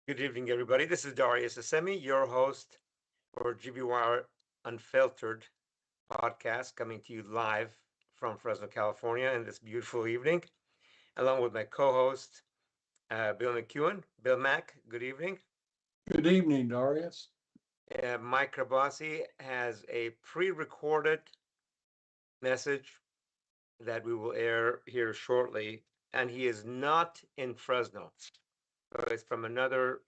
Good evening, everybody. This is Darius Assemi, your host for GBWire Unfiltered podcast, coming to you live from Fresno, California, in this beautiful evening, along with my co-host, Bill McEwen. Bill Mack, good evening. Good evening, Darius. Mike Krabasi has a pre-recorded message that we will air here shortly, and he is not in Fresno. So it's from another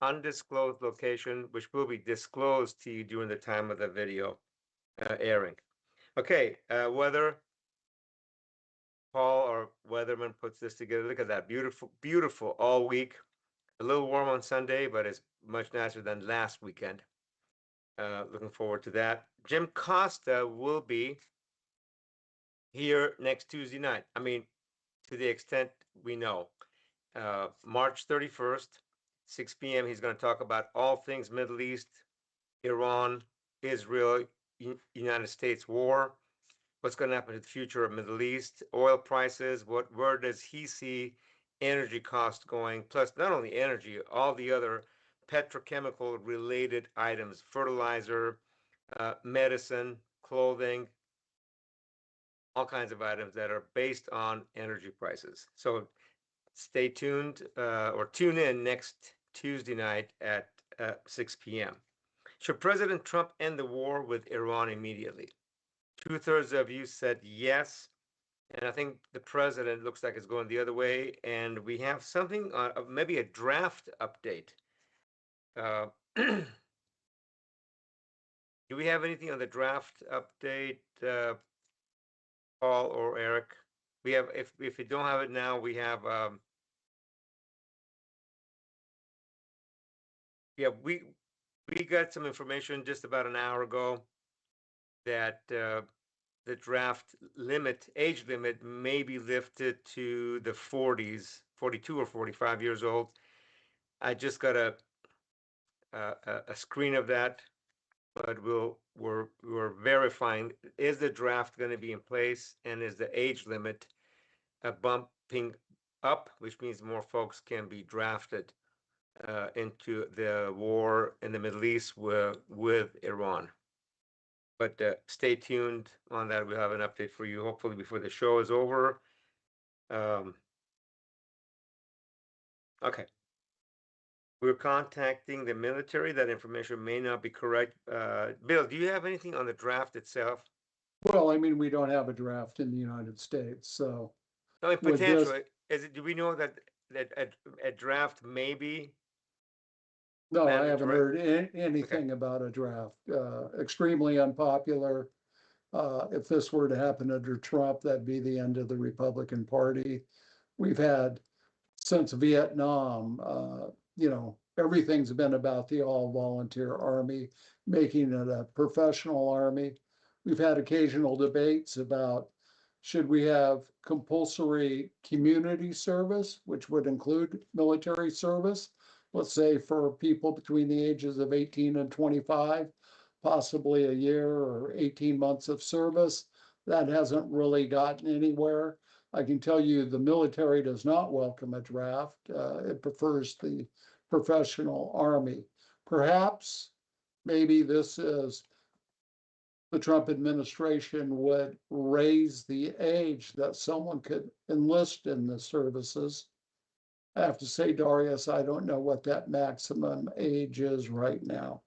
undisclosed location, which will be disclosed to you during the time of the video airing. Okay, weather. Paul, our weatherman, puts this together. Look at that, beautiful, beautiful all week. A little warm on Sunday, but it's much nicer than last weekend. Looking forward to that. Jim Costa will be here next Tuesday night. I mean, to the extent we know. March 31st, 6 p.m. He's going to talk about all things Middle East, Iran, Israel, United States war, what's going to happen to the future of Middle East, oil prices, where does he see energy costs going, plus not only energy, all the other petrochemical related items, fertilizer, medicine, clothing, all kinds of items that are based on energy prices. So stay tuned or tune in next Tuesday night at 6 p.m. Should President Trump end the war with Iran immediately? 2/3 of you said yes. And I think the president looks like it's going the other way. And we have something, maybe a draft update. Do we have anything on the draft update, Paul or Eric? We have, if we don't have it now, we have, yeah, we got some information just about an hour ago that the draft limit, age limit, may be lifted to the 40s, 42 or 45 years old. I just got a screen of that, but we're verifying, is the draft going to be in place, and is the age limit bumping up, which means more folks can be drafted into the war in the Middle East with Iran. But stay tuned on that. We'll have an update for you, hopefully before the show is over. Okay. We're contacting the military. That information may not be correct. Bill, do you have anything on the draft itself? Well, I mean, we don't have a draft in the United States, so No, in with this, potential, do we know that a draft may be no, I haven't mandatory? heard Okay. anything about a draft. Extremely unpopular. If this were to happen under Trump, that'd be the end of the Republican Party. We've had, since Vietnam, everything's been about the all-volunteer army, making it a professional army. We've had occasional debates about should we have compulsory community service, which would include military service, let's say for people between the ages of 18 and 25, possibly a year or 18 months of service. That hasn't really gotten anywhere. I can tell you the military does not welcome a draft. It prefers the professional army. Perhaps, maybe this is the Trump administration would raise the age that someone could enlist in the services. I have to say, Darius, I don't know what that maximum age is right now.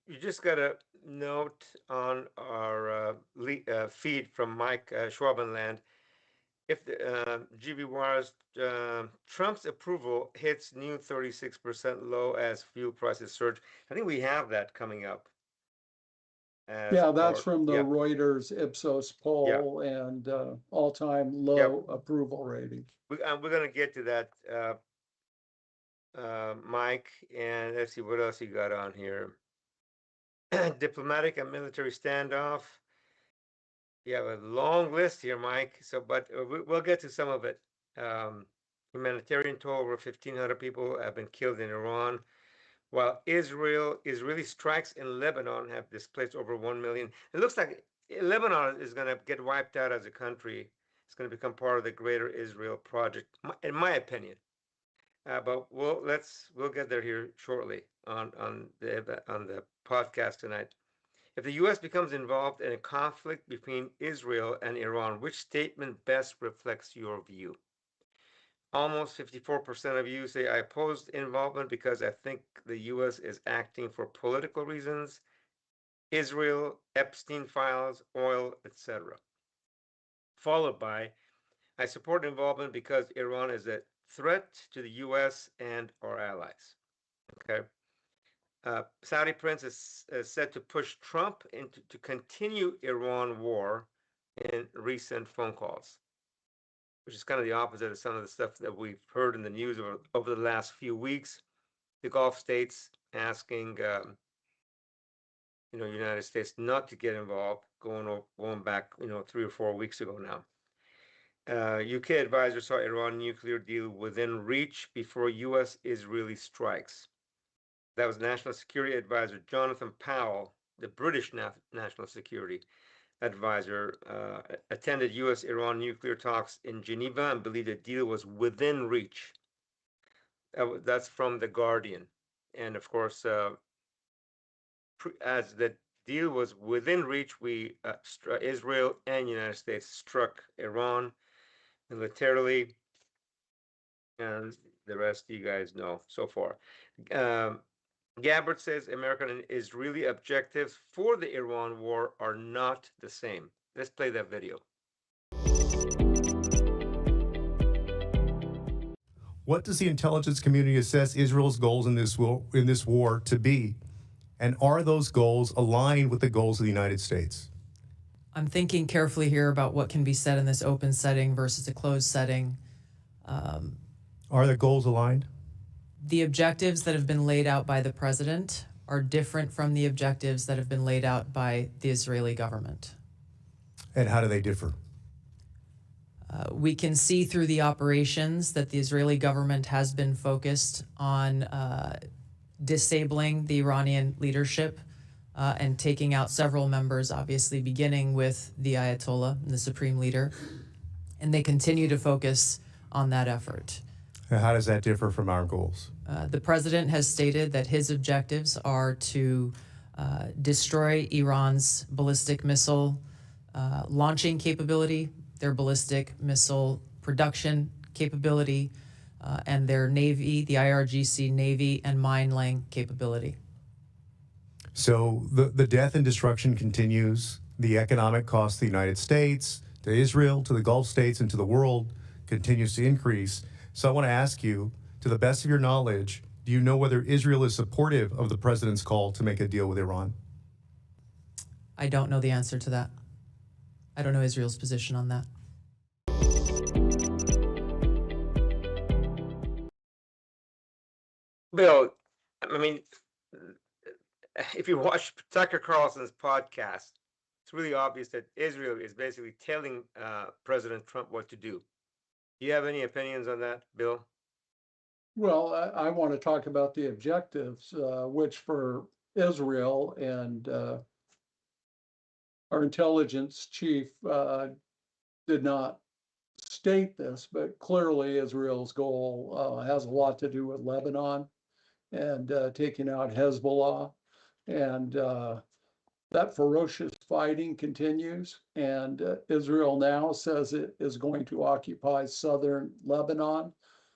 You just got a note on our feed from Mike Schwabenland. If the GB Wires, Trump's approval hits new 36% low as fuel prices surge. I think we have that coming up. Yeah, that's from the yeah, Reuters Ipsos yeah, poll and all-time yeah. low approval rating. We're going to get to that, Mike. And let's see what else you got on here. Diplomatic and military standoff. You have a long list here, Mike. So, but we'll get to some of it. Humanitarian toll, over 1,500 people have been killed in Iran, while Israeli strikes in Lebanon have displaced over 1 million. It looks like Lebanon is going to get wiped out as a country. It's going to become part of the greater Israel project, in my opinion. But we'll get there here shortly on the podcast tonight. If the U.S. becomes involved in a conflict between Israel and Iran, which statement best reflects your view? Almost 54% of you say I oppose involvement because I think the U.S. is acting for political reasons, Israel, Epstein files, oil, etc. Followed by I support involvement because Iran is a threat to the U.S. and our allies. Okay. Saudi prince is said to push Trump to continue Iran war in recent phone calls, which is kind of the opposite of some of the stuff that we've heard in the news over the last few weeks. The Gulf states asking, United States not to get involved, going back, 3 or 4 weeks ago now. UK advisor saw Iran nuclear deal within reach before US-Israeli strikes. That was National Security Advisor Jonathan Powell, the British National Security Advisor, attended US-Iran nuclear talks in Geneva and believed the deal was within reach. That's from The Guardian. And of course, as the deal was within reach, Israel and United States struck Iran militarily, and the rest you guys know so far. Gabbard says American and Israeli objectives for the Iran war are not the same. Let's play that video. What does the intelligence community assess Israel's goals in this war to be? And are those goals aligned with the goals of the United States? I'm thinking carefully here about what can be said in this open setting versus a closed setting. Are the goals aligned? The objectives that have been laid out by the president are different from the objectives that have been laid out by the Israeli government. And how do they differ? We can see through the operations that the Israeli government has been focused on disabling the Iranian leadership and taking out several members, obviously beginning with the Ayatollah, the supreme leader. And they continue to focus on that effort. And how does that differ from our goals? The president has stated that his objectives are to destroy Iran's ballistic missile launching capability, their ballistic missile production capability, and their Navy, the IRGC Navy and mine laying capability. So the death and destruction continues. The economic cost to the United States, to Israel, to the Gulf states, and to the world continues to increase. So I want to ask you, to the best of your knowledge, do you know whether Israel is supportive of the president's call to make a deal with Iran? I don't know the answer to that. I don't know Israel's position on that. Bill, I mean, if you watch Tucker Carlson's podcast, it's really obvious that Israel is basically telling President Trump what to do. Do you have any opinions on that, Bill? Well, I want to talk about the objectives, which for Israel and our intelligence chief did not state this, but clearly Israel's goal has a lot to do with Lebanon and taking out Hezbollah. And that ferocious fighting continues. And Israel now says it is going to occupy southern Lebanon.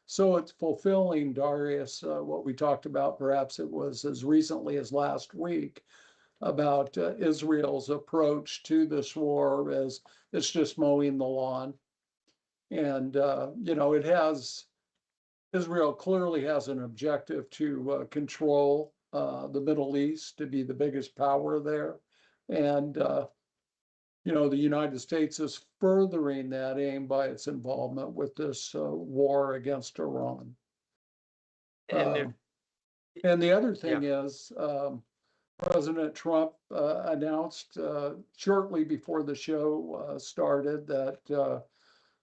So it's fulfilling, Darius, what we talked about, perhaps it was as recently as last week, about Israel's approach to this war as it's just mowing the lawn. And, Israel clearly has an objective to control the Middle East, to be the biggest power there. And, the United States is furthering that aim by its involvement with this war against Iran. And the other thing is, President Trump announced shortly before the show started that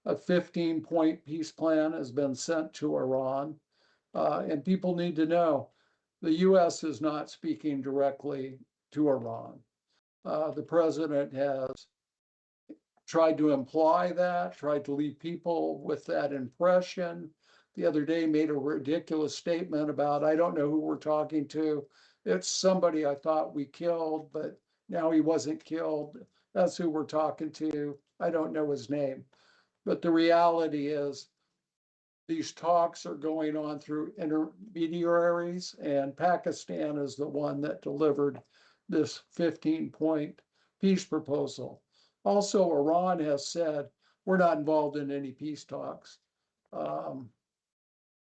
a 15-point peace plan has been sent to Iran. And people need to know the U.S. is not speaking directly to Iran. The president has tried to imply that, tried to leave people with that impression. The other day made a ridiculous statement about, I don't know who we're talking to. It's somebody I thought we killed, but now he wasn't killed. That's who we're talking to. I don't know his name. But the reality is, these talks are going on through intermediaries, and Pakistan is the one that delivered this 15-point peace proposal. Also, Iran has said, we're not involved in any peace talks.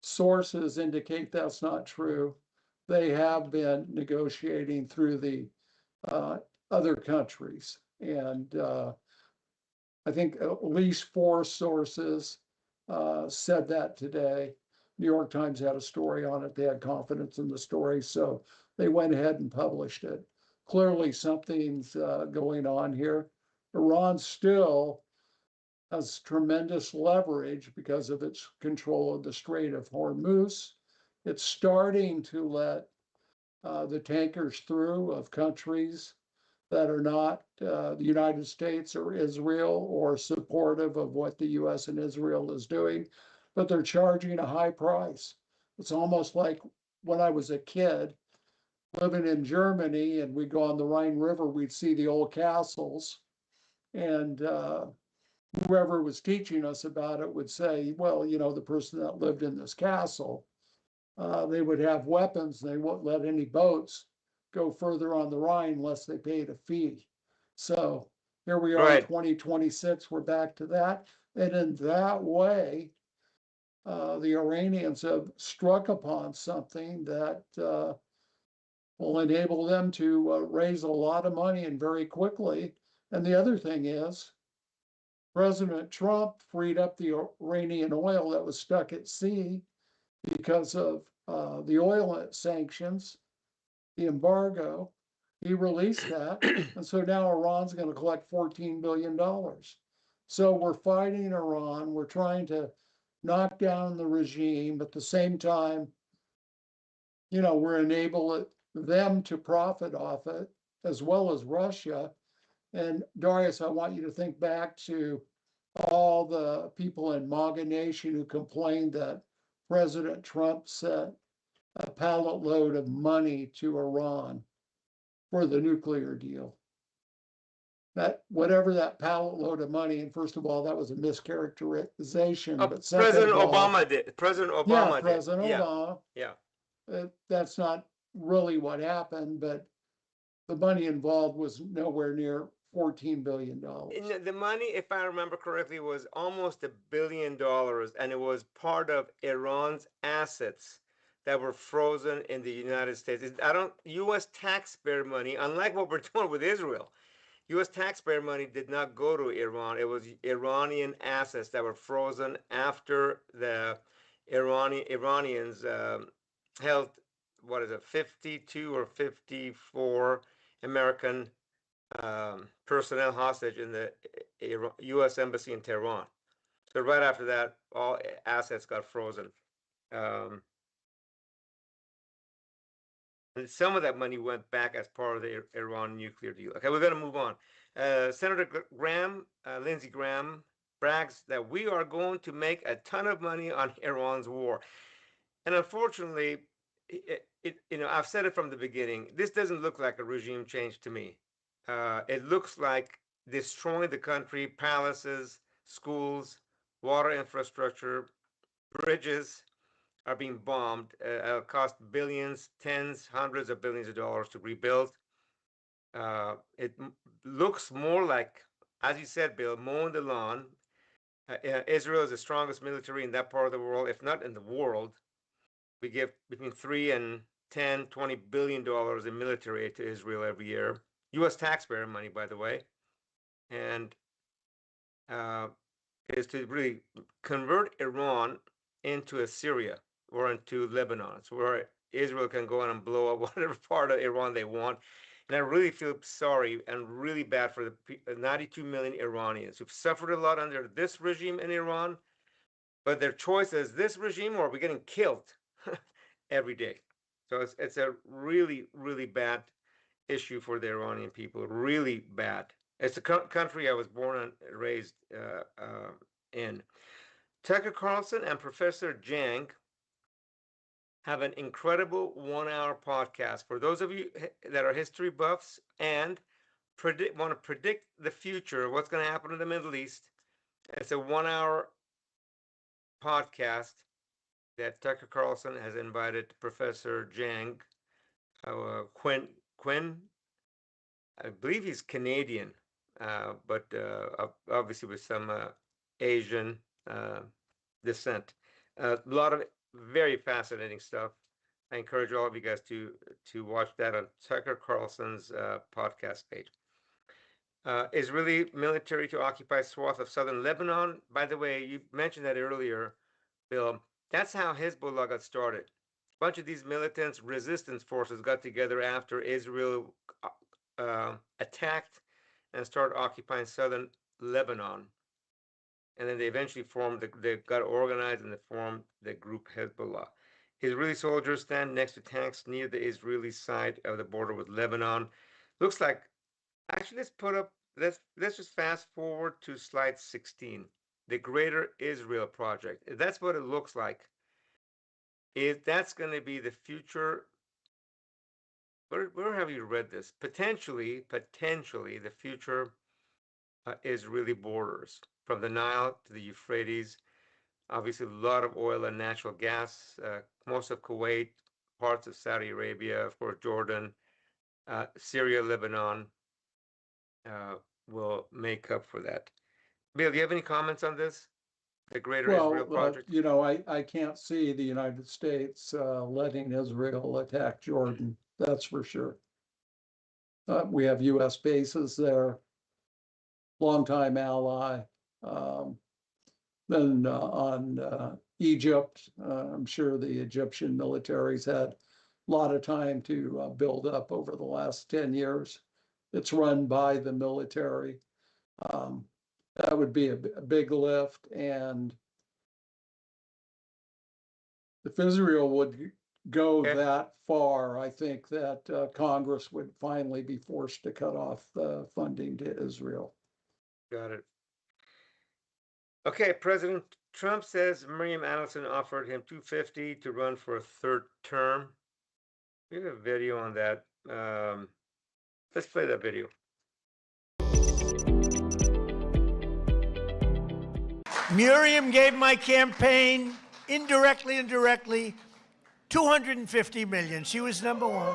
Sources indicate that's not true. They have been negotiating through the other countries. And I think at least 4 sources said that today. New York Times had a story on it. They had confidence in the story, so they went ahead and published it. Clearly something's going on here. Iran still has tremendous leverage because of its control of the Strait of Hormuz. It's starting to let the tankers through of countries that are not the United States or Israel or supportive of what the US and Israel is doing, but they're charging a high price. It's almost like when I was a kid living in Germany and we'd go on the Rhine River, we'd see the old castles, and whoever was teaching us about it would say, well, you know, the person that lived in this castle, they would have weapons. They wouldn't let any boats go further on the Rhine unless they paid a fee. So here we are in 2026, we're back to that. And in that way, the Iranians have struck upon something that will enable them to raise a lot of money and very quickly. And the other thing is, President Trump freed up the Iranian oil that was stuck at sea because of the oil sanctions, the embargo. He released that. And so now Iran's going to collect $14 billion. So we're fighting Iran. We're trying to knock down the regime. At the same time, you know, we're enabling them to profit off it, as well as Russia. And Darius, I want you to think back to all the people in MAGA Nation who complained that President Trump sent a pallet load of money to Iran for the nuclear deal. That whatever that pallet load of money, and first of all, that was a mischaracterization. But second President of all, Obama did. President Obama did. President Obama. Yeah. That's not really what happened, but the money involved was nowhere near $14 billion. The money, if I remember correctly, was almost $1 billion, and it was part of Iran's assets that were frozen in the United States. U.S. taxpayer money, unlike what we're doing with Israel, U.S. taxpayer money did not go to Iran. It was Iranian assets that were frozen after the Iranians held, 52 or 54 American personnel hostage in the U.S. Embassy in Tehran. So right after that, all assets got frozen. And some of that money went back as part of the Iran nuclear deal. Okay, we're going to move on. Senator Graham, Lindsey Graham, brags that we are going to make a ton of money on Iran's war. And unfortunately, I've said it from the beginning, this doesn't look like a regime change to me. It looks like destroying the country, palaces, schools, water infrastructure, bridges are being bombed. It'll cost billions, tens, hundreds of billions of dollars to rebuild. It looks more like, as you said, Bill, mowing the lawn. Israel is the strongest military in that part of the world, if not in the world. We give between 3 and 10, $20 billion in military aid to Israel every year. U.S. taxpayer money, by the way. And is to really convert Iran into a Syria or into Lebanon, so where Israel can go in and blow up whatever part of Iran they want. And I really feel sorry and really bad for the 92 million Iranians who've suffered a lot under this regime in Iran, but their choice is this regime or we're getting killed every day. So it's a really, really bad issue for the Iranian people, really bad. It's the country I was born and raised in. Tucker Carlson and Professor Jang have an incredible 1 hour podcast. For those of you that are history buffs and want to predict the future, what's going to happen in the Middle East, it's a 1 hour podcast that Tucker Carlson has invited Professor Jang, Quinn, I believe he's Canadian, but obviously with some Asian descent. A lot of very fascinating stuff. I encourage all of you guys to watch that on Tucker Carlson's podcast page. Israeli military to occupy swath of southern Lebanon. By the way, you mentioned that earlier, Bill. That's how Hezbollah got started. A bunch of these militants, resistance forces got together after Israel attacked and started occupying southern Lebanon. And then they eventually they got organized and they formed the group Hezbollah. Israeli soldiers stand next to tanks near the Israeli side of the border with Lebanon. Looks like, actually, let's just fast forward to slide 16. The Greater Israel Project. That's what it looks like. That's going to be the future. Where have you read this? Potentially, the future Israeli borders from the Nile to the Euphrates. Obviously, a lot of oil and natural gas. Most of Kuwait, parts of Saudi Arabia, of course, Jordan, Syria, Lebanon will make up for that. Bill, do you have any comments on this? The Greater Israel Project? You know, I can't see the United States letting Israel attack Jordan. That's for sure. We have U.S. bases there, longtime ally. Then on Egypt, I'm sure the Egyptian military's had a lot of time to build up over the last 10 years. It's run by the military. That would be a big lift. And if Israel would go that far, I think that Congress would finally be forced to cut off the funding to Israel. Got it. Okay, President Trump says Miriam Allison offered him $250 to run for a third term. We have a video on that. Let's play that video. Miriam gave my campaign indirectly and directly $250 million. She was number one.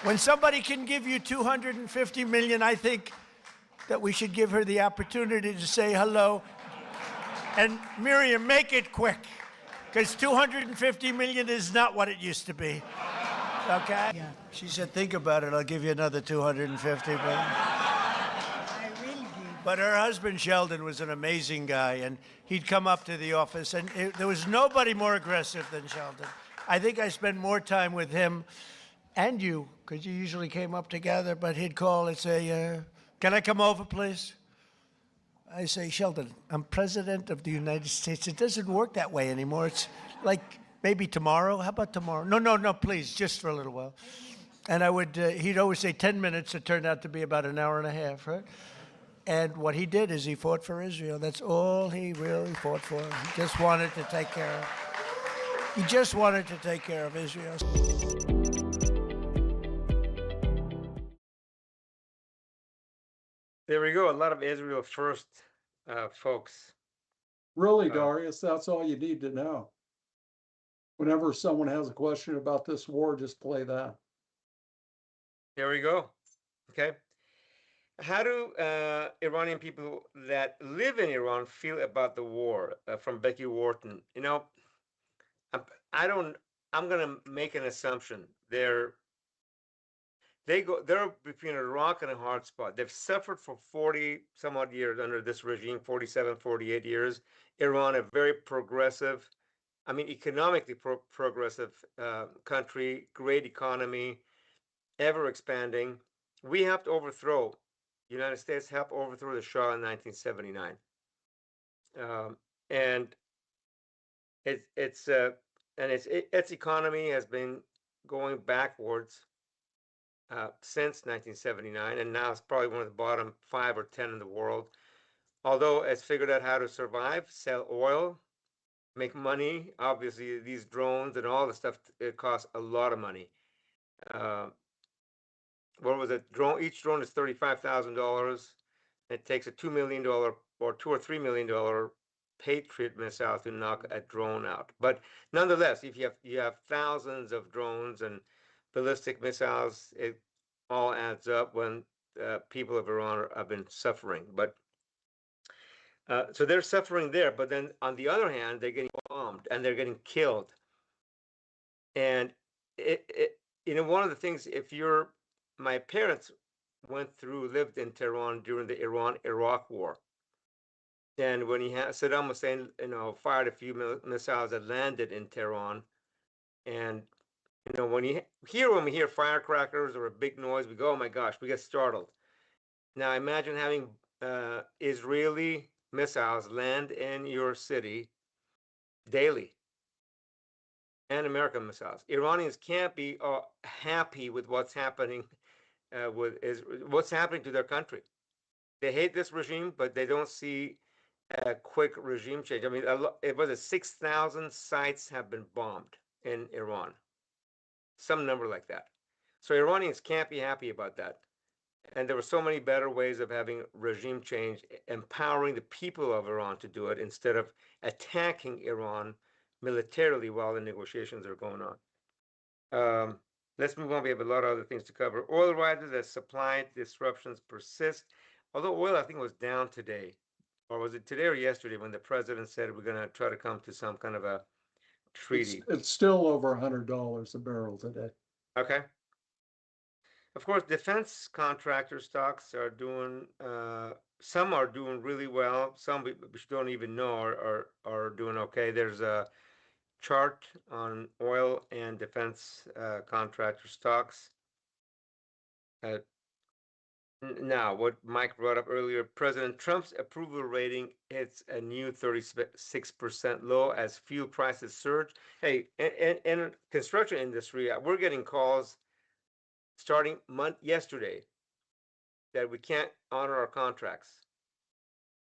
When somebody can give you $250 million, I think that we should give her the opportunity to say hello. And Miriam, make it quick, because $250 million is not what it used to be. Okay? Yeah. She said, think about it, I'll give you another $250 million. I will give. But her husband, Sheldon, was an amazing guy, and he'd come up to the office, and there was nobody more aggressive than Sheldon. I think I spent more time with him and you, because you usually came up together, but he'd call and say, can I come over, please? I say, Sheldon, I'm president of the United States. It doesn't work that way anymore. It's like maybe tomorrow. How about tomorrow? No, please, just for a little while. And he'd always say 10 minutes. It turned out to be about an hour and a half, right? And what he did is he fought for Israel. That's all he really fought for. He just wanted to take care of Israel. There we go. A lot of Israel first folks. Really, Darius, that's all you need to know. Whenever someone has a question about this war, just play that. There we go. Okay. How do Iranian people that live in Iran feel about the war? From Becky Wharton. You know, I'm going to make an assumption. They're between a rock and a hard spot. They've suffered for 40 some odd years under this regime, 47, 48 years. Iran, a very progressive, economically progressive country, great economy, ever expanding. We have to overthrow. The United States helped overthrow the Shah in 1979. And its economy has been going backwards since 1979, and now it's probably one of the bottom 5 or 10 in the world. Although it's figured out how to survive, sell oil, make money. Obviously, these drones and all the stuff, it costs a lot of money. What was it? Each drone is $35,000. It takes a $2 million or $2 or $3 million Patriot missile to knock a drone out. But nonetheless, if you have thousands of drones and ballistic missiles, it all adds up when people of Iran have been suffering. But so they're suffering there. But then on the other hand, they're getting bombed and they're getting killed. And one of the things, my parents lived in Tehran during the Iran-Iraq War. And when Saddam Hussein, fired a few missiles that landed in Tehran, and when we hear firecrackers or a big noise, we go, "Oh my gosh!" We get startled. Now imagine having Israeli missiles land in your city daily, and American missiles. Iranians can't be happy with what's happening what's happening to their country. They hate this regime, but they don't see a quick regime change. I mean, it was 6,000 sites have been bombed in Iran, some number like that. So Iranians can't be happy about that. And there were so many better ways of having regime change, empowering the people of Iran to do it instead of attacking Iran militarily while the negotiations are going on. Let's move on. We have a lot of other things to cover. Oil rises as supply disruptions persist. Although oil, I think, was down today. Or was it today or yesterday when the president said we're going to try to come to some kind of a treaty? It's still over $100 a barrel today. Okay. Of course, defense contractor stocks are doing, some are doing really well. Some we don't even know are doing okay. There's a chart on oil and defense contractor stocks. Now, what Mike brought up earlier, President Trump's approval rating hits a new 36% low as fuel prices surge. Hey, in construction industry, we're getting calls starting yesterday that we can't honor our contracts.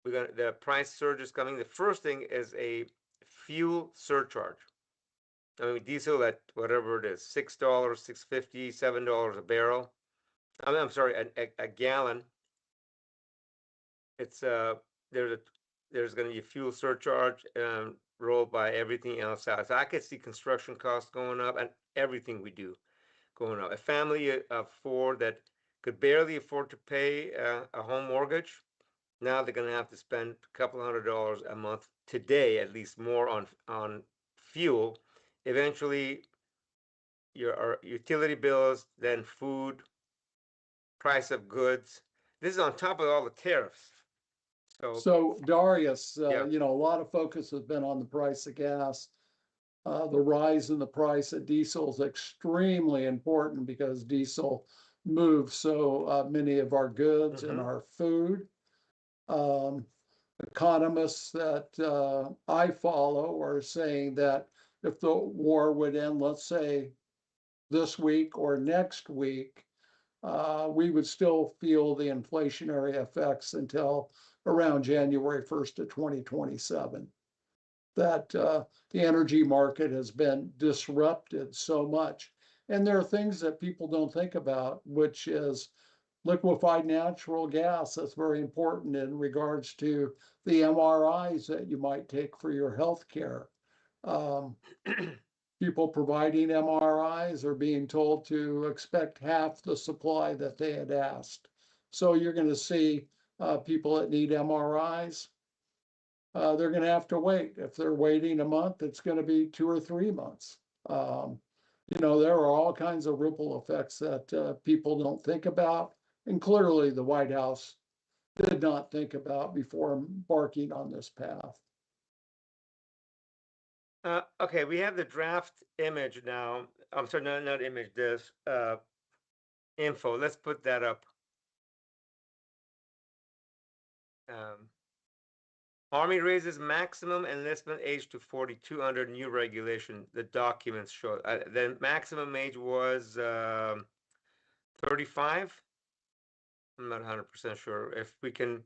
The price surge is coming. The first thing is a fuel surcharge. I mean, diesel at whatever it is, $6, $6.50, $7 a barrel. I'm sorry, a gallon. It's there's going to be a fuel surcharge rolled by everything else out. So I could see construction costs going up and everything we do going up. A family of 4 that could barely afford to pay a home mortgage, now they're going to have to spend a couple $100 a month today, at least more on fuel. Eventually, your utility bills, then food, price of goods. This is on top of all the tariffs. So Darius, Yeah. a lot of focus has been on the price of gas. The rise in the price of diesel is extremely important because diesel moves so many of our goods and our food. Economists that I follow are saying that if the war would end, let's say this week or next week, we would still feel the inflationary effects until around January 1st of 2027. That the energy market has been disrupted so much. And there are things that people don't think about, which is liquefied natural gas. That's very important in regards to the MRIs that you might take for your health care. People providing MRIs are being told to expect half the supply that they had asked. So you're going to see people that need MRIs, they're going to have to wait. If they're waiting a month, it's going to be 2 or 3 months. There are all kinds of ripple effects that people don't think about. And clearly the White House did not think about before embarking on this path. Okay, we have the draft image now. I'm sorry, not image, this info. Let's put that up. Army raises maximum enlistment age to 42 under new regulation. The documents show the maximum age was 35. I'm not 100% sure if we can.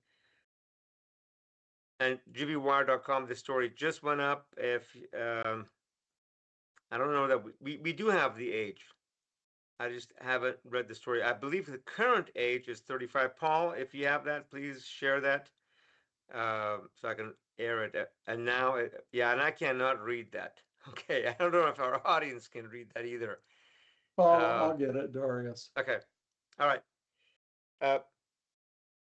And gbwire.com, the story just went up. If I don't know that we do have the age. I just haven't read the story. I believe the current age is 35. Paul, if you have that, please share that so I can air it. And now, yeah, and I cannot read that. Okay, I don't know if our audience can read that either. I'll get it, Darius. Okay, all right.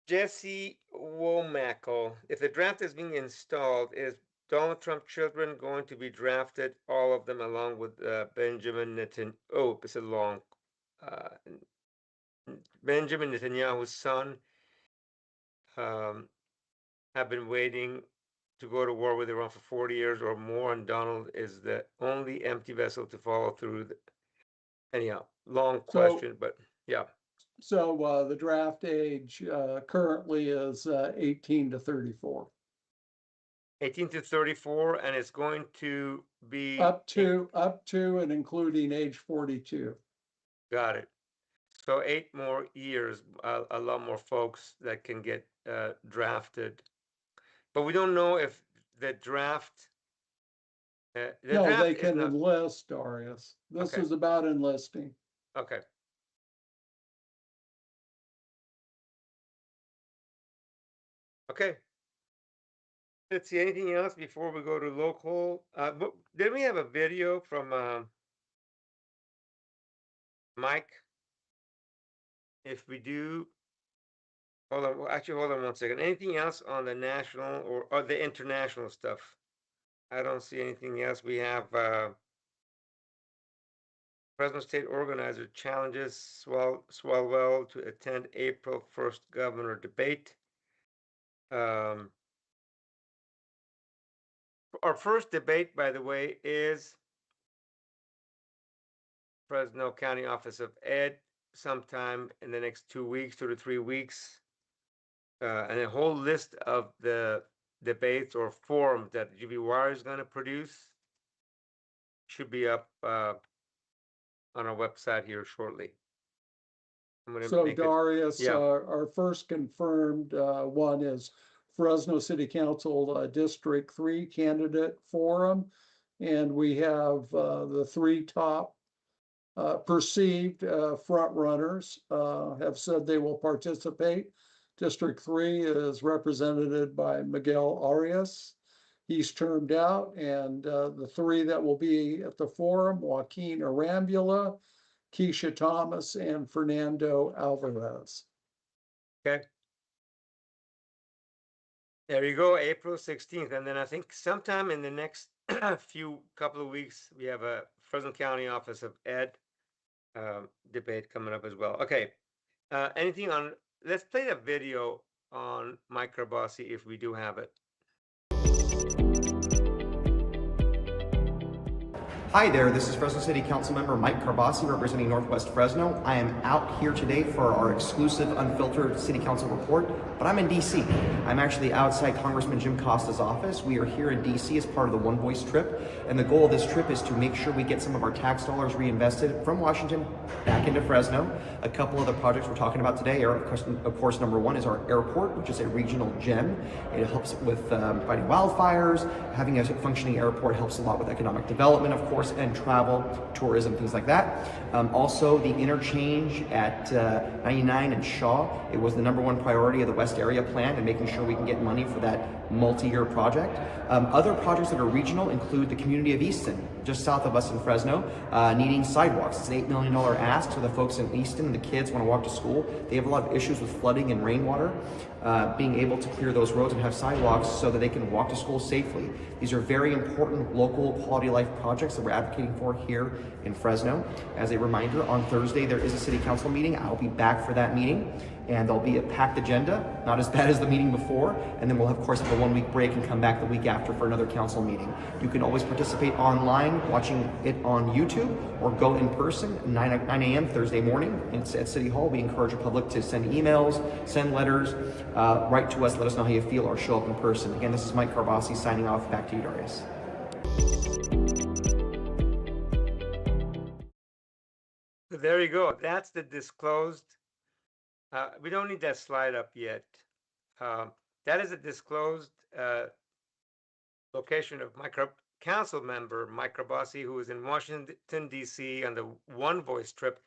Jesse Womackle, if the draft is being installed, is Donald Trump children going to be drafted, all of them, along with Benjamin Netanyahu? Oh, it's a long. Benjamin Netanyahu's son have been waiting to go to war with Iran for 40 years or more, and Donald is the only empty vessel to follow through. Anyhow, long question, but yeah. So the draft age currently is 18 to 34. 18 to 34, and it's going to be Up to and including age 42. Got it. So 8 more years, a lot more folks that can get drafted. But we don't know if the draft. No, draft they is can not- enlist, Darius. This Okay. is about enlisting. Okay. Okay. Let's see, anything else before we go to local? Did we have a video from Mike? If we do, hold on. Well, actually, hold on 1 second. Anything else on the national or the international stuff? I don't see anything else. We have Fresno State organizer challenges Swalwell to attend April 1st governor debate. Our first debate, by the way, is Fresno County Office of Ed sometime in the next 2 weeks, 2 to 3 weeks. And a whole list of the debates or forums that GBWire is going to produce should be up on our website here shortly. So Darius, yeah. our first confirmed one is Fresno City Council District 3 candidate forum. And we have the 3 top perceived front runners have said they will participate. District 3 is represented by Miguel Arias. He's termed out, and the 3 that will be at the forum: Joaquin Arambula, Keisha Thomas, and Fernando Alvarez. Okay. There you go, April 16th. And then I think sometime in the next couple of weeks, we have a Fresno County Office of Ed debate coming up as well. Okay. Anything on, let's play the video on Mike Carbassi if we do have it. Hi there, this is Fresno City Council member Mike Carbassi representing Northwest Fresno. I am out here today for our exclusive Unfiltered City Council report, but I'm in DC. I'm actually outside Congressman Jim Costa's office. We are here in DC as part of the One Voice trip, and the goal of this trip is to make sure we get some of our tax dollars reinvested from Washington back into Fresno. A couple other projects we're talking about today are, of course, number 1 is our airport, which is a regional gem. It helps with fighting wildfires. Having a functioning airport helps a lot with economic development, of course, and travel, tourism, things like that. Also, the interchange at 99 and Shaw, it was the number 1 priority of the West Area Plan, and making sure we can get money for that multi-year project. Other projects that are regional include the community of Easton, just south of us in Fresno, needing sidewalks. It's an $8 million ask, so the folks in Easton and the kids want to walk to school. They have a lot of issues with flooding and rainwater. Being able to clear those roads and have sidewalks so that they can walk to school safely. These are very important local quality of life projects that we're advocating for here in Fresno. As a reminder, on Thursday there is a city council meeting. I'll be back for that meeting, and there'll be a packed agenda, not as bad as the meeting before, and then we'll of course have a 1-week break and come back the week after for another council meeting. You can always participate online, watching it on YouTube, or go in person 9 a.m. Thursday morning. It's at City Hall. We encourage the public to send emails, send letters, write to us, let us know how you feel, or show up in person. Again, this is Mike Carbassi signing off. Back to you, Darius. there you go. That's the disclosed. We don't need that slide up yet. That is a disclosed location of council member Mike Carbasi, who is in Washington, D.C. on the One Voice trip,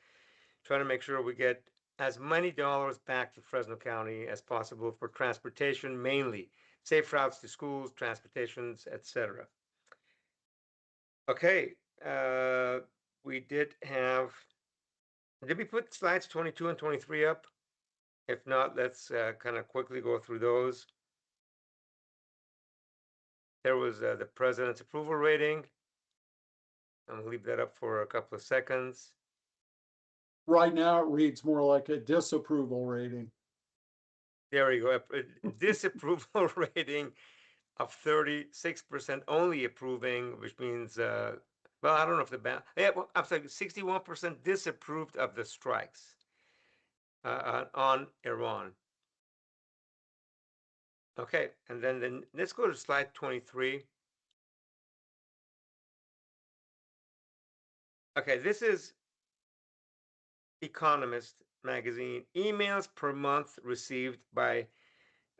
trying to make sure we get as many dollars back to Fresno County as possible for transportation, mainly safe routes to schools, transportations, etc. Okay, we did we put slides 22 and 23 up? If not, let's kind of quickly go through those. There was the president's approval rating. I'm gonna leave that up for a couple of seconds. Right now, it reads more like a disapproval rating. There we go. Disapproval rating of 36% only approving, which means, well, I don't know if well, I'm sorry, 61% disapproved of the strikes on Iran. Okay, and then let's go to slide 23. Okay, this is Economist magazine. Emails per month received by,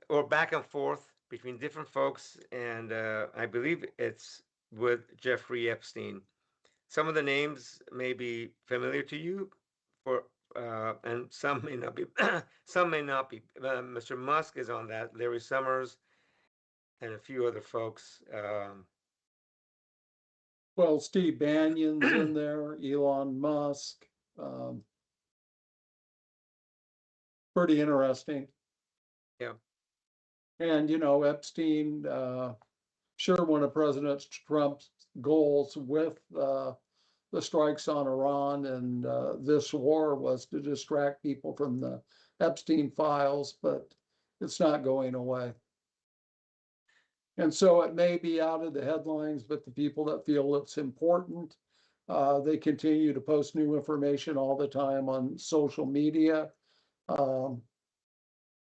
or back and forth between different folks, and I believe it's with Jeffrey Epstein. Some of the names may be familiar to you, and some may not be. Some may not be. Mr. Musk is on that. Larry Summers, and a few other folks. Well, Steve Bannon's in there, Elon Musk. Pretty interesting. Yeah. And, Epstein, sure, one of President Trump's goals with the strikes on Iran and this war was to distract people from the Epstein files, but it's not going away. And so it may be out of the headlines, but the people that feel it's important, they continue to post new information all the time on social media. The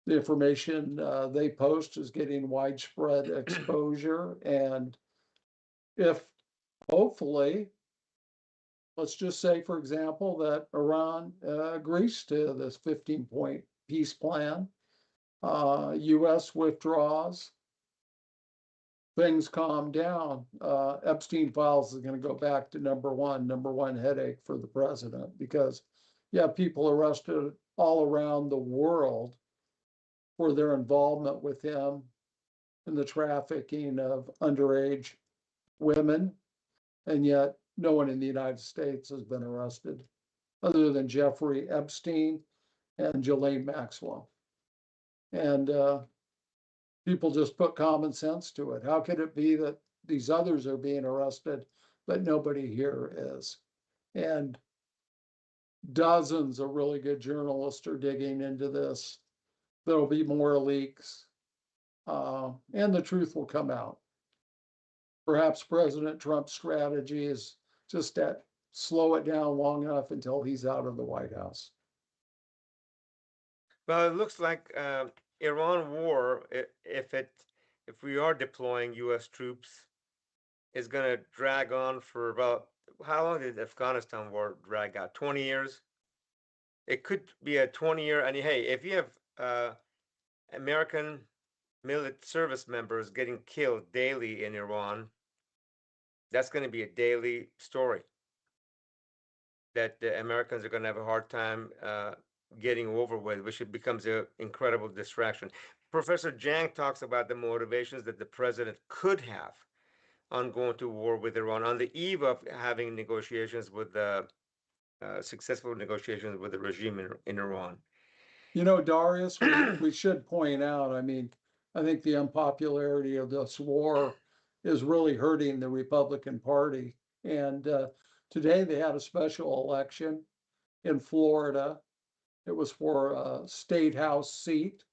information they post is getting widespread exposure. And if hopefully, let's just say, for example, that Iran agrees to this 15-point peace plan, US withdraws, things calm down, Epstein files is going to go back to number one headache for the president, because you have people arrested all around the world for their involvement with him in the trafficking of underage women, and yet no one in the United States has been arrested other than Jeffrey Epstein and Ghislaine Maxwell. And people just put common sense to it. How could it be that these others are being arrested, but nobody here is? And dozens of really good journalists are digging into this. There'll be more leaks, and the truth will come out. Perhaps President Trump's strategy is just that slow it down long enough until he's out of the White House. Well, it looks like Iran war, if we are deploying U.S. troops, is going to drag on for about, how long did the Afghanistan war drag out? 20 years? It could be a 20-year, and hey, if you have American military service members getting killed daily in Iran, that's going to be a daily story that the Americans are going to have a hard time getting over with, which it becomes an incredible distraction. Professor Jang talks about the motivations that the president could have on going to war with Iran on the eve of having negotiations with successful negotiations with the regime in Iran. Darius, we should point out, I think the unpopularity of this war is really hurting the Republican Party. And today they had a special election in Florida. It was for a state house seat.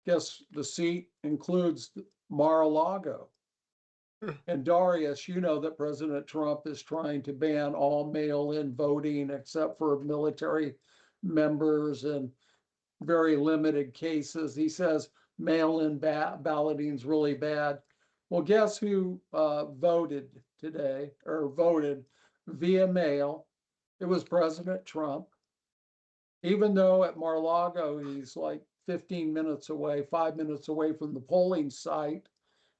Guess the seat includes Mar-a-Lago. And Darius, you know that President Trump is trying to ban all mail-in voting except for military members and very limited cases. He says mail-in balloting is really bad. Well, guess who voted today, or voted via mail? it was President Trump. Even though at Mar-a-Lago, he's like 15 minutes away, 5 minutes away from the polling site.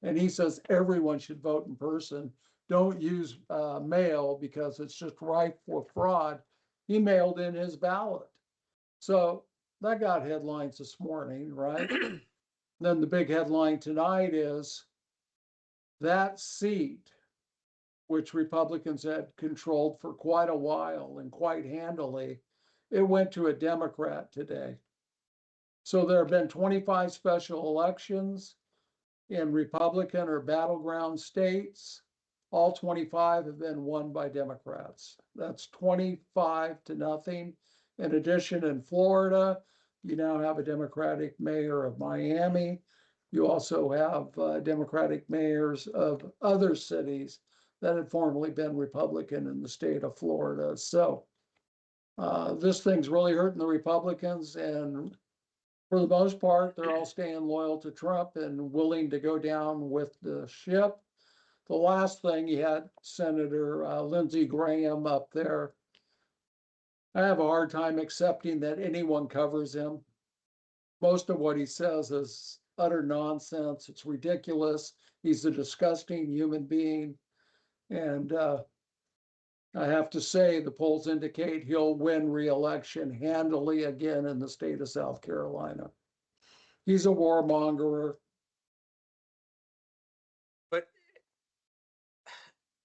And he says everyone should vote in person. Don't use mail because it's just ripe for fraud. He mailed in his ballot. So that got headlines this morning, right? Then the big headline tonight is that seat, which Republicans had controlled for quite a while and quite handily, it went to a Democrat today. So there have been 25 special elections in Republican or battleground states. All 25 have been won by Democrats. That's 25-0. In addition, in Florida, you now have a Democratic mayor of Miami. You also have Democratic mayors of other cities that had formerly been Republican in the state of Florida. So this thing's really hurting the Republicans, and for the most part, they're all staying loyal to Trump and willing to go down with the ship. The last thing, you had Senator Lindsey Graham up there. I have a hard time accepting that anyone covers him. Most of what he says is utter nonsense. It's ridiculous. He's a disgusting human being. And I have to say, the polls indicate he'll win re-election handily again in the state of South Carolina. He's a warmonger. But,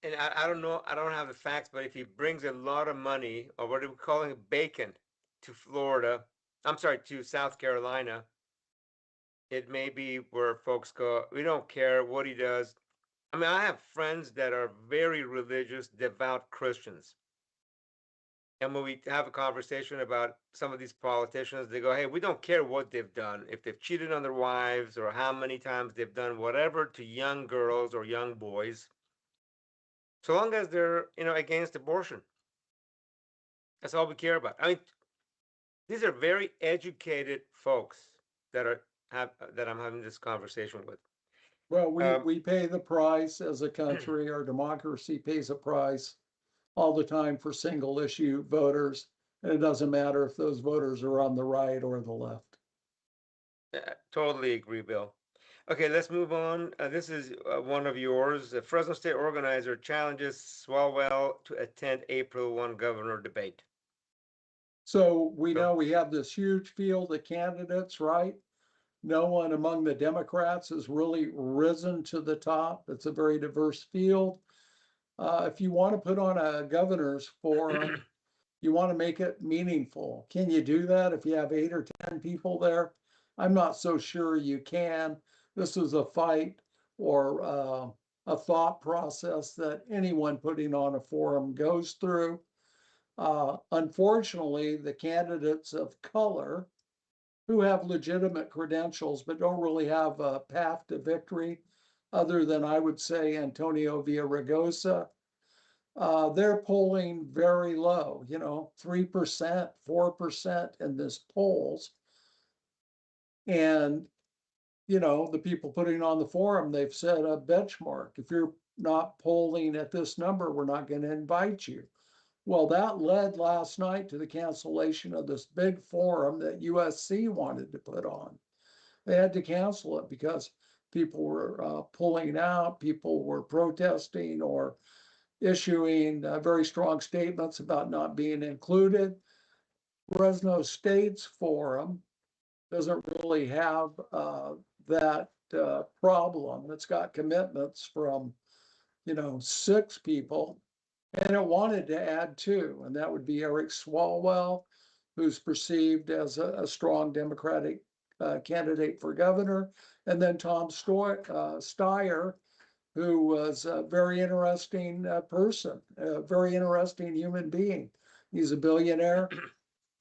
and I don't know, I don't have the facts, but if he brings a lot of money, or what are we calling it, bacon, to Florida, I'm sorry, to South Carolina, it may be where folks go, we don't care what he does. I mean, I have friends that are very religious, devout Christians. And when we have a conversation about some of these politicians, they go, hey, we don't care what they've done. If they've cheated on their wives or how many times they've done whatever to young girls or young boys, so long as they're, against abortion. That's all we care about. I mean, these are very educated folks that I'm having this conversation with. Well, we pay the price as a country. Our democracy pays a price all the time for single issue voters. And it doesn't matter if those voters are on the right or the left. Totally agree, Bill. Okay, let's move on. This is one of yours. The Fresno State organizer challenges Swalwell to attend April 1 governor debate. So we know we have this huge field of candidates, right? No one among the Democrats has really risen to the top. It's a very diverse field. If you want to put on a governor's forum, you want to make it meaningful. Can you do that if you have 8 or 10 people there? I'm not so sure you can. This is a fight or a thought process that anyone putting on a forum goes through. Unfortunately, the candidates of color who have legitimate credentials but don't really have a path to victory, other than, I would say, Antonio Villaraigosa, they're polling very low, 3%, 4% in this polls. And, the people putting on the forum, they've set a benchmark. If you're not polling at this number, we're not going to invite you. Well, that led last night to the cancellation of this big forum that USC wanted to put on. They had to cancel it because people were pulling out, people were protesting or issuing very strong statements about not being included. Fresno State's forum doesn't really have that problem. It's got commitments from, 6 people. And it wanted to add 2, and that would be Eric Swalwell, who's perceived as a strong Democratic candidate for governor, and then Tom Steyer, who was a very interesting person, a very interesting human being. He's a billionaire.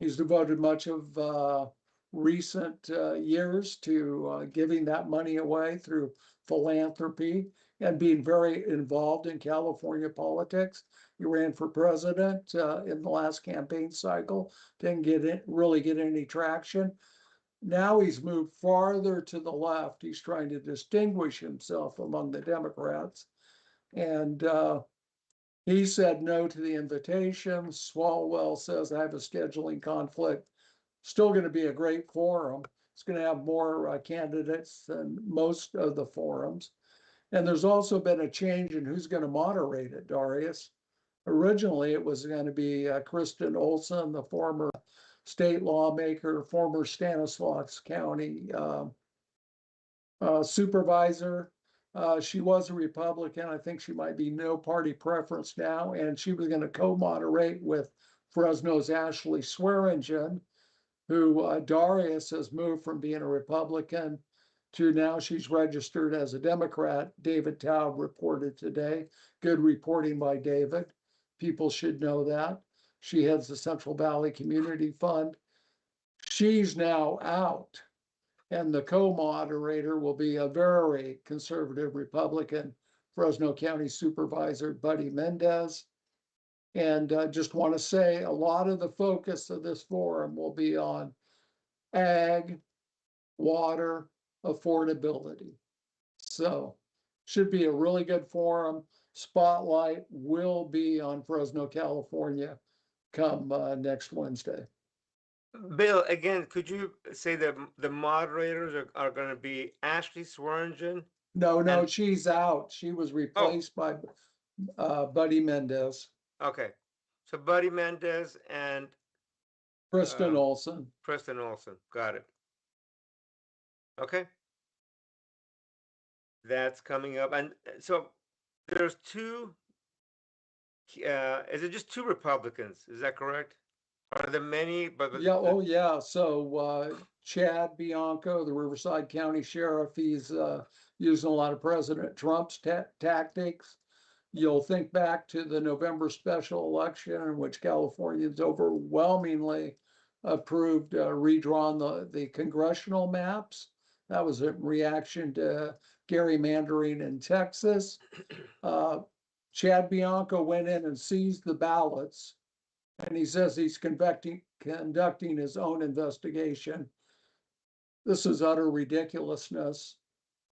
He's devoted much of recent years to giving that money away through philanthropy and being very involved in California politics. He ran for president in the last campaign cycle, didn't really get any traction. Now he's moved farther to the left. He's trying to distinguish himself among the Democrats. And He said no to the invitation. Swalwell says I have a scheduling conflict. Still going to be a great forum. It's going to have more candidates than most of the forums. And there's also been a change in who's going to moderate it, Darius. Originally, it was going to be Kristen Olson, the former state lawmaker, former Stanislaus County supervisor. She was a Republican. I think she might be no party preference now. And she was going to co-moderate with Fresno's Ashley Swearingen, who Darius has moved from being a Republican to now she's registered as a Democrat. David Taub reported today. Good reporting by David. People should know that. She heads the Central Valley Community Fund. She's now out, and the co-moderator will be a very conservative Republican, Fresno County Supervisor Buddy Mendez. And just want to say a lot of the focus of this forum will be on ag, water, affordability. So should be a really good forum. Spotlight will be on Fresno, California come next Wednesday. Bill, again, could you say that the moderators are going to be Ashley Swearingen? No, And- she's out. She was replaced by Buddy Mendez, Okay, so Buddy Mendez and Kristen Olson. Preston Olson. Got it. Okay. That's coming up. And so there's two, is it just two Republicans? Is that correct? Are there many? But Yeah, oh yeah. So Chad Bianco, the Riverside County Sheriff, he's using a lot of President Trump's tactics. You'll think back to the November special election in which Californians overwhelmingly approved redrawn the congressional maps. That was a reaction to gerrymandering in Texas. Chad Bianco went in and seized the ballots, and he says he's conducting his own investigation. This is utter ridiculousness.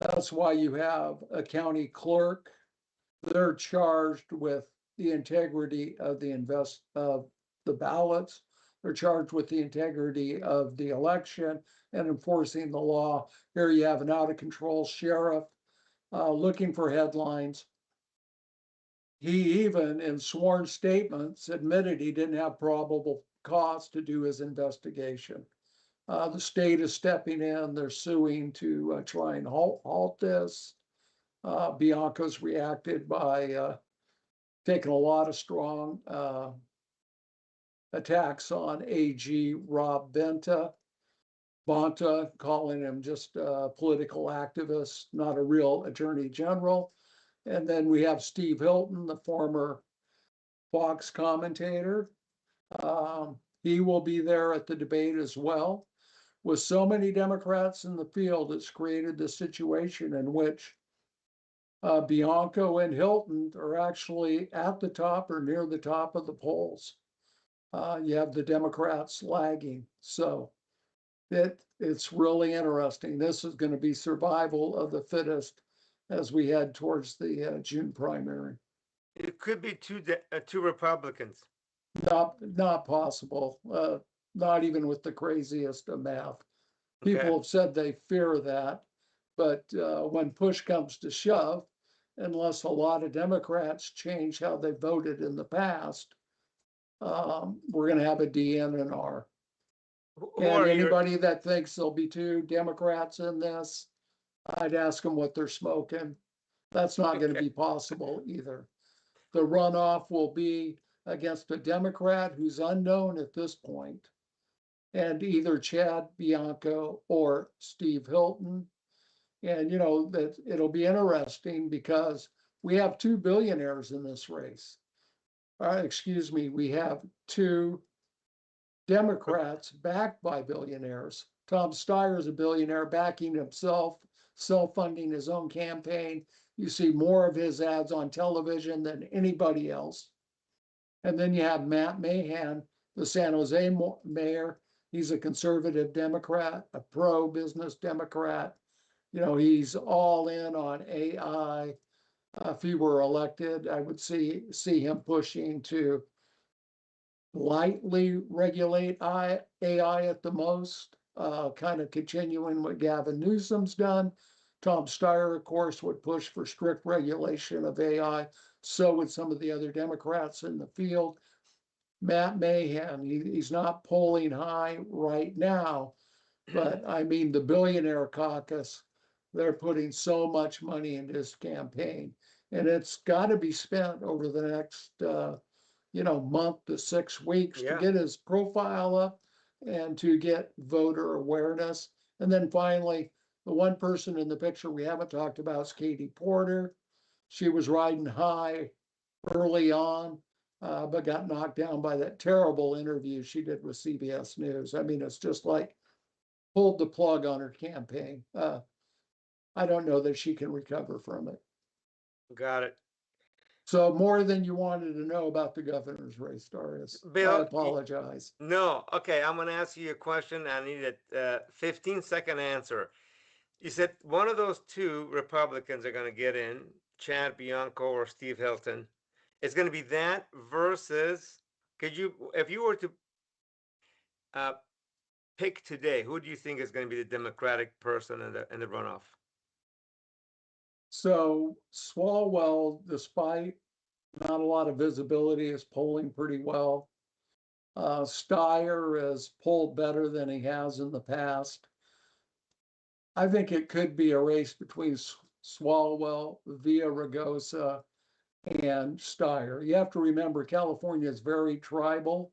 That's why you have a county clerk. They're charged with the integrity of the ballots. They're charged with the integrity of the election and enforcing the law. Here you have an out of control sheriff looking for headlines. He even, in sworn statements, admitted he didn't have probable cause to do his investigation. The state is stepping in. They're suing to try and halt this. Bianco's reacted by taking a lot of strong attacks on AG Rob Bonta, calling him just a political activist, not a real attorney general. And then we have Steve Hilton, the former Fox commentator. He will be there at the debate as well. With so many Democrats in the field, it's created the situation in which Bianco and Hilton are actually at the top or near the top of the polls. You have the Democrats lagging. So it's really interesting. This is going to be survival of the fittest as we head towards the June primary. it could be two Republicans. Not possible. Not even with the craziest of math. People Okay. have said they fear that, but when push comes to shove, unless a lot of Democrats change how they voted in the past, we're going to have a DN and R. Who And are your, anybody that thinks there'll be two Democrats in this, I'd ask them what they're smoking. That's not going to Okay. be possible either. The runoff will be against a Democrat who's unknown at this point, and either Chad Bianco or Steve Hilton. And you know that it'll be interesting because we have two billionaires in this race. Excuse me, we have two Democrats backed by billionaires. Tom Steyer is a billionaire backing himself, self-funding his own campaign. You see more of his ads on television than anybody else. And then you have Matt Mahan, the San Jose mayor. He's a conservative Democrat, a pro-business Democrat. You know, he's all in on AI, If he were elected, I would see him pushing to lightly regulate AI at the most, kind of continuing what Gavin Newsom's done. Tom Steyer, of course, would push for strict regulation of AI. So would some of the other Democrats in the field. Matt Mahan, he's not polling high right now, but I mean, the billionaire caucus, they're putting so much money into his campaign. And it's got to be spent over the next, month to 6 weeks to Yeah. get his profile up and to get voter awareness. And then finally, the one person in the picture we haven't talked about is Katie Porter. She was riding high early on, but got knocked down by that terrible interview she did with CBS News. I mean, it's just like pulled the plug on her campaign. I don't know that she can recover from it. Got it. So more than you wanted to know about the governor's race, Darius. Bill, I apologize. No, okay, I'm gonna ask you a question. I need a 15-second answer. You said one of those two Republicans are gonna get in, Chad Bianco or Steve Hilton. It's gonna be that versus, if you were to uh, pick today, who do you think is gonna be the Democratic person in the runoff? So Swalwell, despite not a lot of visibility, is polling pretty well. Steyer has polled better than he has in the past. I think it could be a race between Swalwell, Villaraigosa, and Steyer. You have to remember California is very tribal.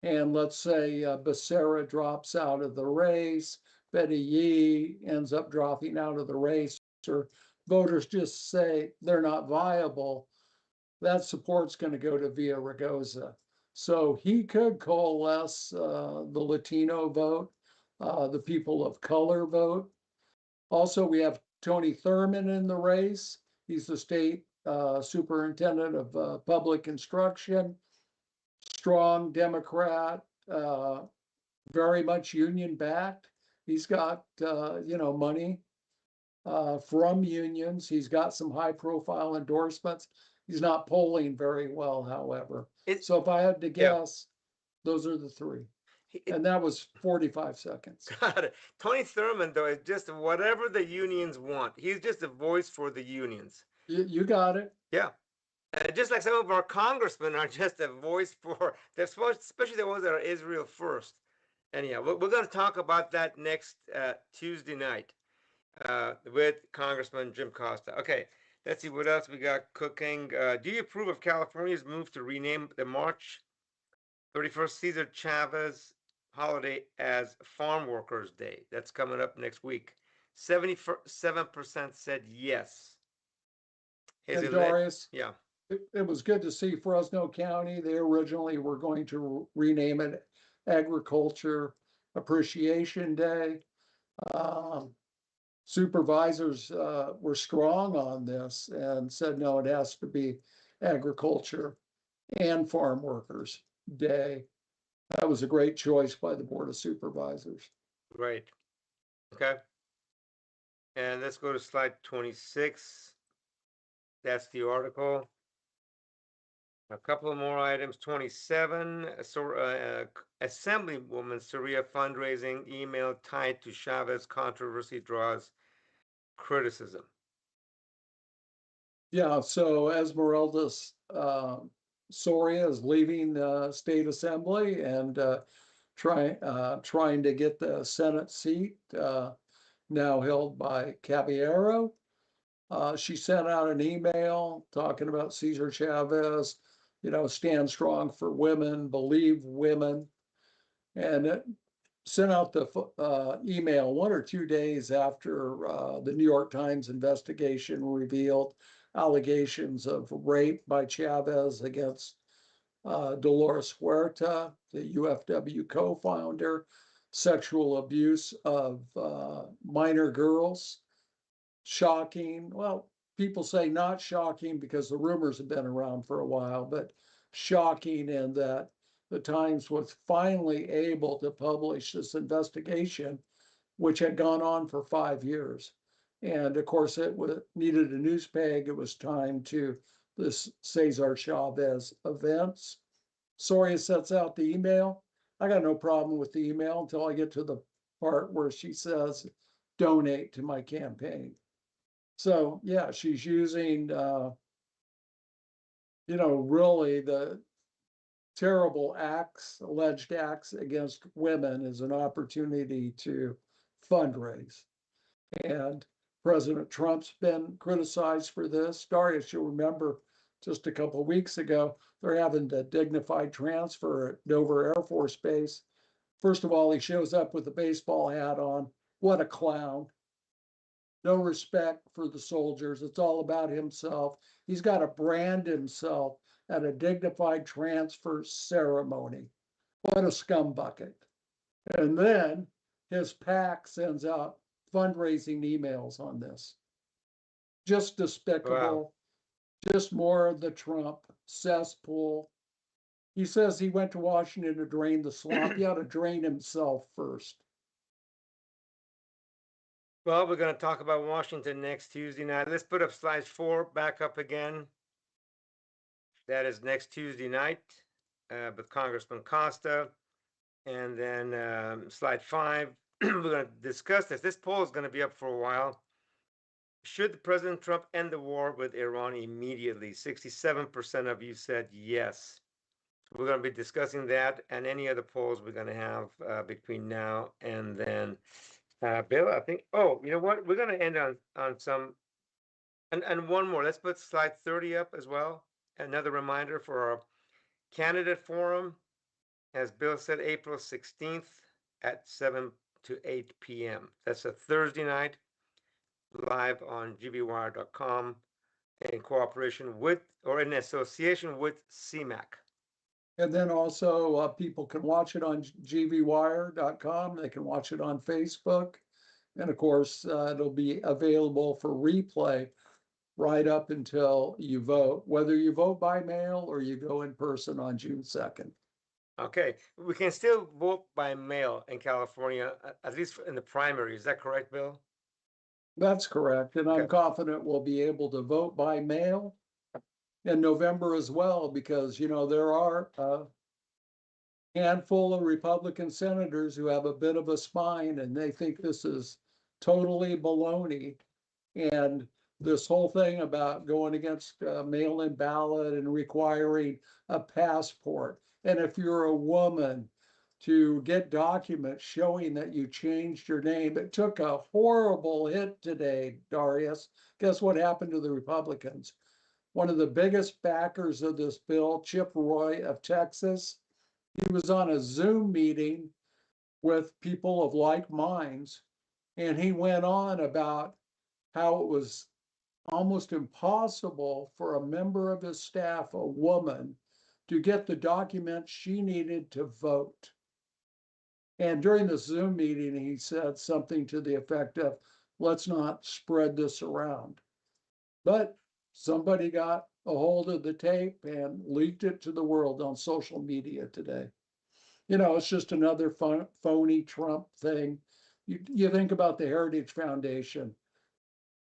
And let's say Becerra drops out of the race, Betty Yee ends up dropping out of the race, or voters just say they're not viable, that support's going to go to Villaraigosa. So he could coalesce the Latino vote, the people of color vote. Also, we have Tony Thurmond in the race. He's the state superintendent of public instruction, strong Democrat, very much union backed. He's got, money from unions. He's got some high profile endorsements. He's not polling very well, however. So if I had to Yeah. guess, those are the three. And that was 45 seconds. Got it. Tony Thurmond, though, is just whatever the unions want. He's just a voice for the unions. You got it. Yeah. Just like some of our congressmen are just a voice for, especially the ones that are Israel first. Anyhow, we're going to talk about that next Tuesday night with Congressman Jim Costa. Okay, let's see what else we got cooking. Do you approve of California's move to rename the March 31st Cesar Chavez holiday as Farm Workers Day? That's coming up next week. 77% said yes. And Darius, yeah. it was good to see Fresno County. They originally were going to rename it Agriculture Appreciation Day. Supervisors were strong on this and said, no, it has to be Agriculture and Farm Workers Day. That was a great choice by the Board of Supervisors. Right. Okay. And let's go to slide 26. That's the article. A couple of more items. 27. Assemblywoman Soria fundraising email tied to Chavez controversy draws criticism. Yeah, so Esmeralda Soria is leaving the state assembly and trying to get the Senate seat now held by Caballero. She sent out an email talking about Cesar Chavez, stand strong for women, believe women, and it sent out the email 1 or 2 days after the New York Times investigation revealed allegations of rape by Chavez against Dolores Huerta, the UFW co-founder, sexual abuse of minor girls. Shocking. Well, people say not shocking because the rumors have been around for a while, but shocking in that the Times was finally able to publish this investigation, which had gone on for 5 years. And of course, needed a news peg. It was time to this Cesar Chavez events. Soria sets out the email. I got no problem with the email until I get to the part where she says, donate to my campaign. So yeah, she's using, really the terrible acts, alleged acts against women as an opportunity to fundraise. And President Trump's been criticized for this. Darius, you'll remember just a couple of weeks ago, they're having the dignified transfer at Dover Air Force Base. First of all, he shows up with a baseball hat on. What a clown. No respect for the soldiers. It's all about himself. He's got to brand himself at a dignified transfer ceremony. What a scumbucket. And then his PAC sends out fundraising emails on this. Just despicable. Wow. Just more of the Trump cesspool. He says he went to Washington to drain the swamp. He ought to drain himself first. Well, we're going to talk about Washington next Tuesday night. Let's put up slide 4 back up again. That is next Tuesday night with Congressman Costa. And then slide 5, we're going to discuss this. This poll is going to be up for a while. Should President Trump end the war with Iran immediately? 67% of you said yes. We're going to be discussing that and any other polls we're going to have between now and then. Bill, I think, you know what? We're going to end on some, and one more. Let's put slide 30 up as well. Another reminder for our candidate forum. As Bill said, April 16th at 7 to 8 p.m. That's a Thursday night, live on gbwire.com in cooperation with, or in association with CMAC. And then also people can watch it on gbwire.com. They can watch it on Facebook. And of course, it'll be available for replay right up until you vote, whether you vote by mail or you go in person on June 2nd. Okay, we can still vote by mail in California, at least in the primary. Is that correct, Bill? That's correct. And Okay. I'm confident we'll be able to vote by mail in November as well, because, there are a handful of Republican senators who have a bit of a spine and they think this is totally baloney. And this whole thing about going against mail-in ballot and requiring a passport. And if you're a woman, to get documents showing that you changed your name. It took a horrible hit today, Darius. Guess what happened to the Republicans? One of the biggest backers of this bill, Chip Roy of Texas, he was on a Zoom meeting with people of like minds, and he went on about how it was almost impossible for a member of his staff, a woman, to get the documents she needed to vote. And during the Zoom meeting, he said something to the effect of, let's not spread this around. But somebody got a hold of the tape and leaked it to the world on social media today. It's just another phony Trump thing. You think about the Heritage Foundation,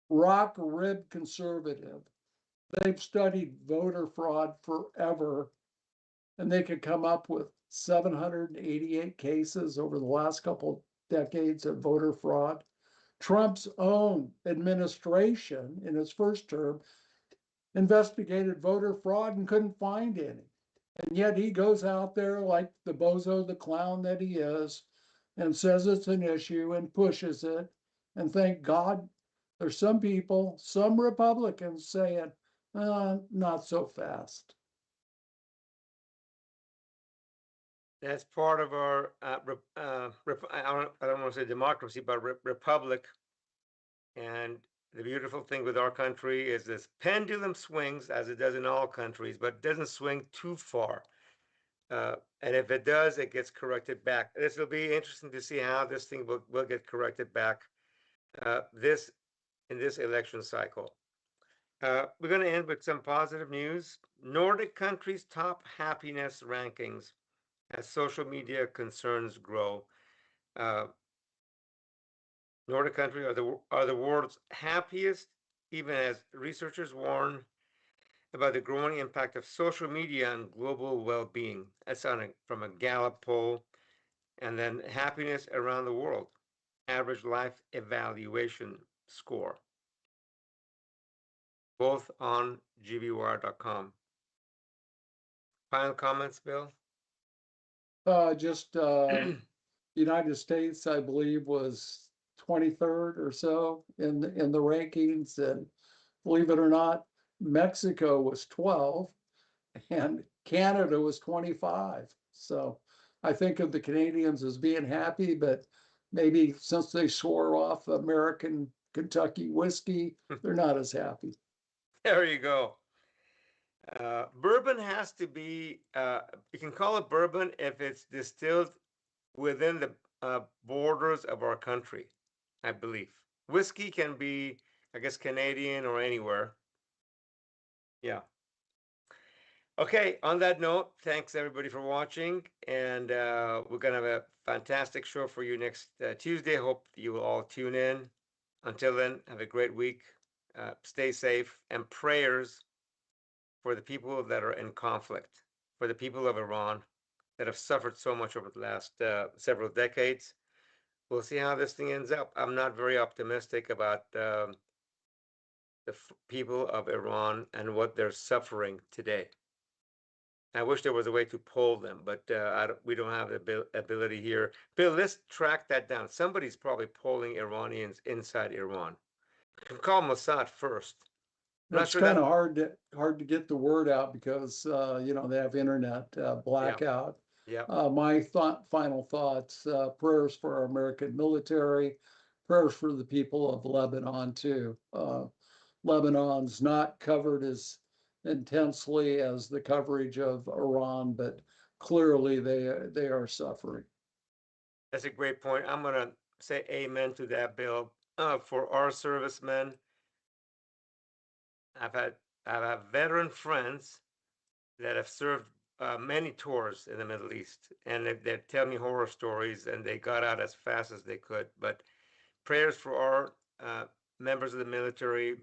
rock rib conservative. They've studied voter fraud forever, and they could come up with 788 cases over the last couple decades of voter fraud. Trump's own administration in his first term investigated voter fraud and couldn't find any. And yet he goes out there like the bozo, the clown that he is, and says it's an issue and pushes it. And thank God there's some people, some Republicans saying, not so fast. That's part of our, I don't want to say democracy, but republic. And the beautiful thing with our country is this pendulum swings, as it does in all countries, but it doesn't swing too far. And if it does, it gets corrected back. This will be interesting to see how this thing will get corrected back in this election cycle. We're going to end with some positive news. Nordic countries' top happiness rankings as social media concerns grow. Nordic countries are the world's happiest, even as researchers warn about the growing impact of social media on global well-being. That's from a Gallup poll. And then happiness around the world, average life evaluation score, both on gbwire.com. Final comments, Bill? Just United States, I believe, was 23rd or so in the rankings, and believe it or not, Mexico was 12 and Canada was 25. So I think of the Canadians as being happy, but maybe since they swore off American Kentucky whiskey, they're not as happy. There you go. Bourbon has to be, you can call it bourbon if it's distilled within the borders of our country, I believe. Whiskey can be, I guess, Canadian or anywhere. Yeah. Okay, on that note, thanks everybody for watching, and we're gonna have a fantastic show for you next Tuesday. Hope you will all tune in. Until then, have a great week. Stay safe, and prayers for the people that are in conflict, for the people of Iran that have suffered so much over the last several decades. We'll see how this thing ends up. I'm not very optimistic about the people of Iran and what they're suffering today. I wish there was a way to poll them, but we don't have the ability here. Bill, let's track that down. Somebody's probably polling Iranians inside Iran. You can call Mossad first. Not It's sure kind that- of hard to get the word out because they have internet blackout. Yeah. My final thoughts, prayers for our American military, prayers for the people of Lebanon too. Lebanon's not covered as intensely as the coverage of Iran, but clearly they are suffering. That's a great point. I'm gonna say amen to that, Bill. For our servicemen, I've had veteran friends that have served many tours in the Middle East, and they tell me horror stories, and they got out as fast as they could. But prayers for our members of the military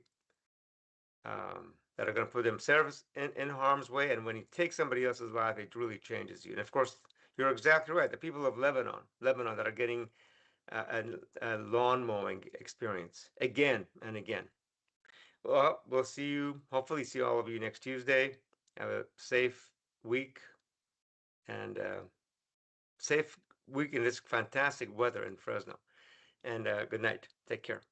that are going to put themselves in harm's way, and when you take somebody else's life, it really changes you. And of course, you're exactly right. The people of Lebanon that are getting a lawn mowing experience again and again. Well, we'll hopefully see all of you next Tuesday. Have a safe week and safe week in this fantastic weather in Fresno. And good night. Take care.